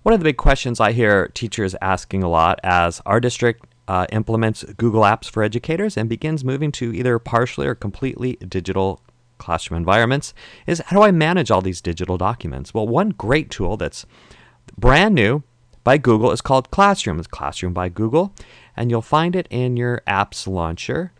One of the big questions I hear teachers asking a lot as our district implements Google Apps for educators and begins moving to either partially or completely digital classroom environments is, how do I manage all these digital documents? Well, one great tool that's brand new by Google is called Classroom. It's Classroom by Google, and you'll find it in your apps launcher.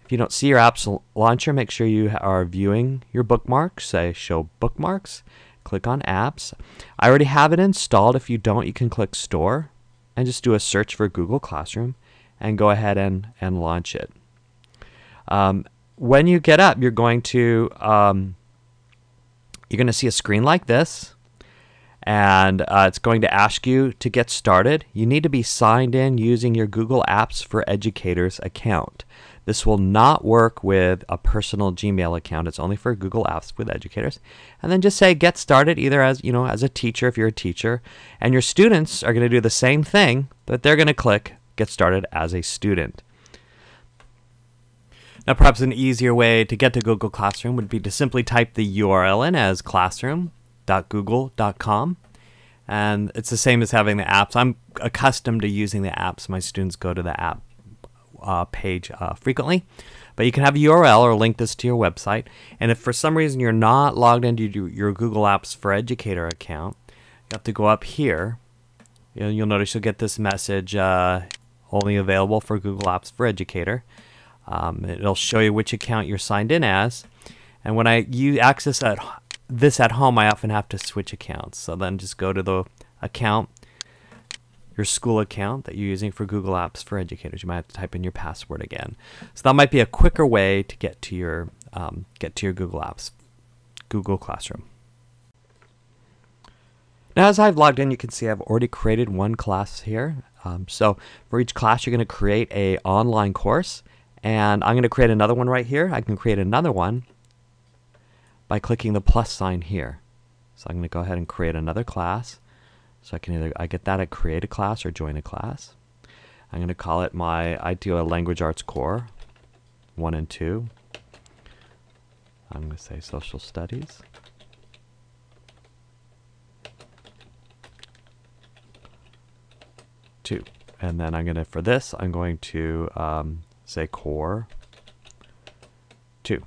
If you don't see your apps launcher, make sure you are viewing your bookmarks. Say show bookmarks. Click on apps. I already have it installed. If you don't, you can click store and just do a search for Google Classroom and go ahead and launch it. When you get up, you're going to see a screen like this, and it's going to ask you to get started. You need to be signed in using your Google Apps for Educators account. This will not work with a personal Gmail account. It's only for Google Apps with Educators. And then just say get started, either as a teacher if you're a teacher, and your students are going to do the same thing, but they're going to click get started as a student. Now, perhaps an easier way to get to Google Classroom would be to simply type the URL in as classroom.google.com. And it's the same as having the apps. I'm accustomed to using the apps. My students go to the app page frequently, but you can have a URL or link this to your website. And if for some reason you're not logged into your Google Apps for Educator account, you have to go up here. You'll notice you'll get this message, only available for Google Apps for Educator. It'll show you which account you're signed in as. And when I access this at home, I often have to switch accounts. So then just go to the account, your school account that you're using for Google Apps for Educators. You might have to type in your password again. So that might be a quicker way to get to your Google Apps, Google Classroom. Now, as I've logged in, you can see I've already created one class here. So for each class, you're going to create an online course, and I'm going to create another one right here. I can create another one by clicking the plus sign here. So I'm going to go ahead and create another class. So I can either create a class or join a class. I'm going to call it I do a Language Arts Core 1 and 2. I'm going to say Social Studies. Two. And then I'm going to say Core 2.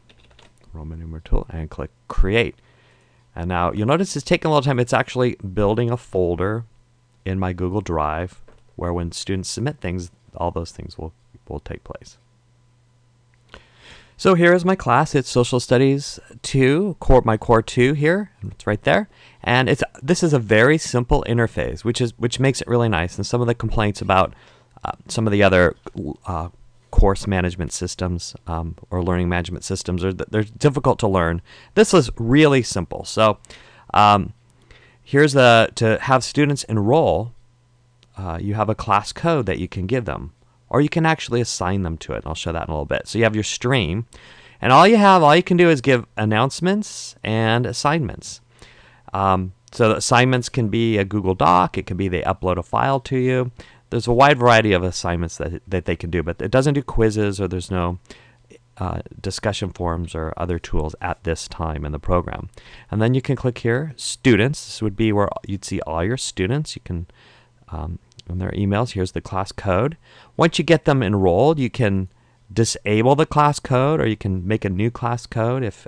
Roman numeral 2, and click Create. And now you'll notice it's taking a little time. It's actually building a folder in my Google Drive where when students submit things, all those things will take place. So here is my class. It's Social Studies 2, my Core 2 here. It's right there. And this is a very simple interface, which makes it really nice. And some of the complaints about some of the other course management systems or learning management systems they're difficult to learn. This is really simple. So here's to have students enroll. You have a class code that you can give them, or you can actually assign them to it. I'll show that in a little bit. So you have your stream, and all you can do is give announcements and assignments. So the assignments can be a Google Doc. It can be they upload a file to you. There's a wide variety of assignments that they can do, but it doesn't do quizzes, or there's no discussion forums or other tools at this time in the program. And then you can click here, Students. This would be where you'd see all your students. You can, in their emails, here's the class code. Once you get them enrolled, you can disable the class code, or you can make a new class code if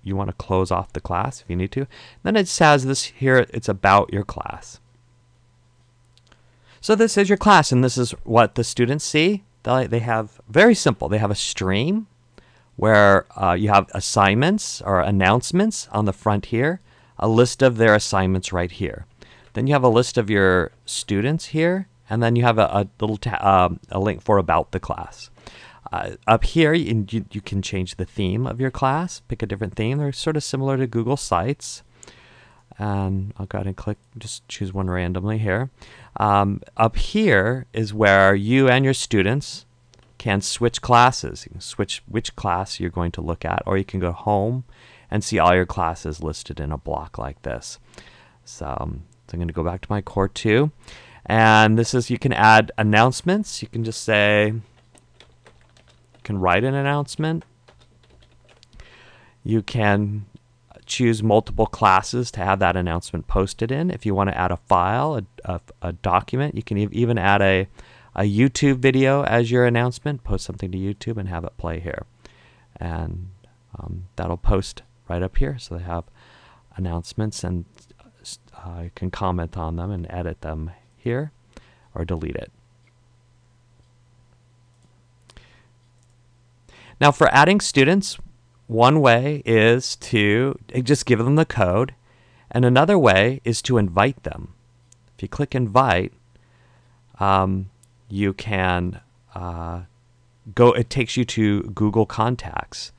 you want to close off the class if you need to. Then it says this here, it's about your class. So this is your class, and this is what the students see. They have, very simple, they have a stream where you have assignments or announcements on the front here, a list of their assignments right here. Then you have a list of your students here, and then you have a little a link for about the class. Up here, you can change the theme of your class, pick a different theme. They're sort of similar to Google Sites. And I'll go ahead and just choose one randomly here. Up here is where you and your students can switch classes. You can switch which class you're going to look at, or you can go home and see all your classes listed in a block like this. So I'm going to go back to my Core 2. And this is, you can add announcements. You can just say, you can write an announcement. You can choose multiple classes to have that announcement posted in. If you want to add a file, a document, you can even add a YouTube video as your announcement. Post something to YouTube and have it play here. And that'll post right up here. So they have announcements, and you can comment on them and edit them here or delete it. Now for adding students, one way is to just give them the code, and another way is to invite them. If you click invite, you can it takes you to Google Contacts.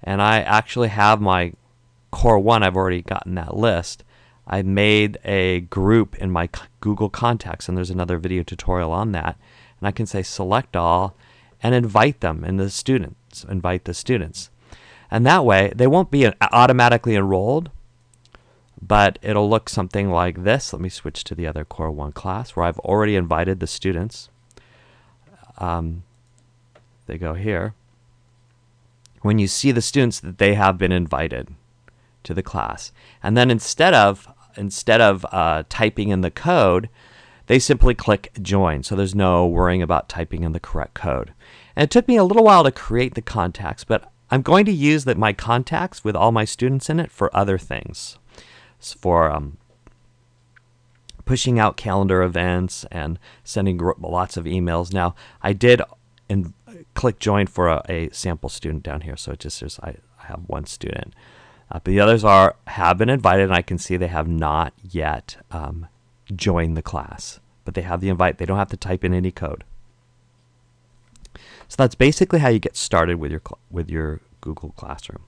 And I actually have my Core 1, I've already gotten that list. I made a group in my Google Contacts, and there's another video tutorial on that. And I can say select all and invite them, and invite the students. And that way, they won't be automatically enrolled, but it'll look something like this. Let me switch to the other Core 1 class where I've already invited the students. They go here. When you see the students, that they have been invited to the class. And then instead of typing in the code, they simply click join. So there's no worrying about typing in the correct code. And it took me a little while to create the contacts, but I'm going to use my contacts with all my students in it for other things. It's for pushing out calendar events and sending lots of emails. Now, I did click join for a sample student down here, so it just says I have one student. But the others have been invited, and I can see they have not yet joined the class. But they have the invite. They don't have to type in any code. So that's basically how you get started with your Google Classroom.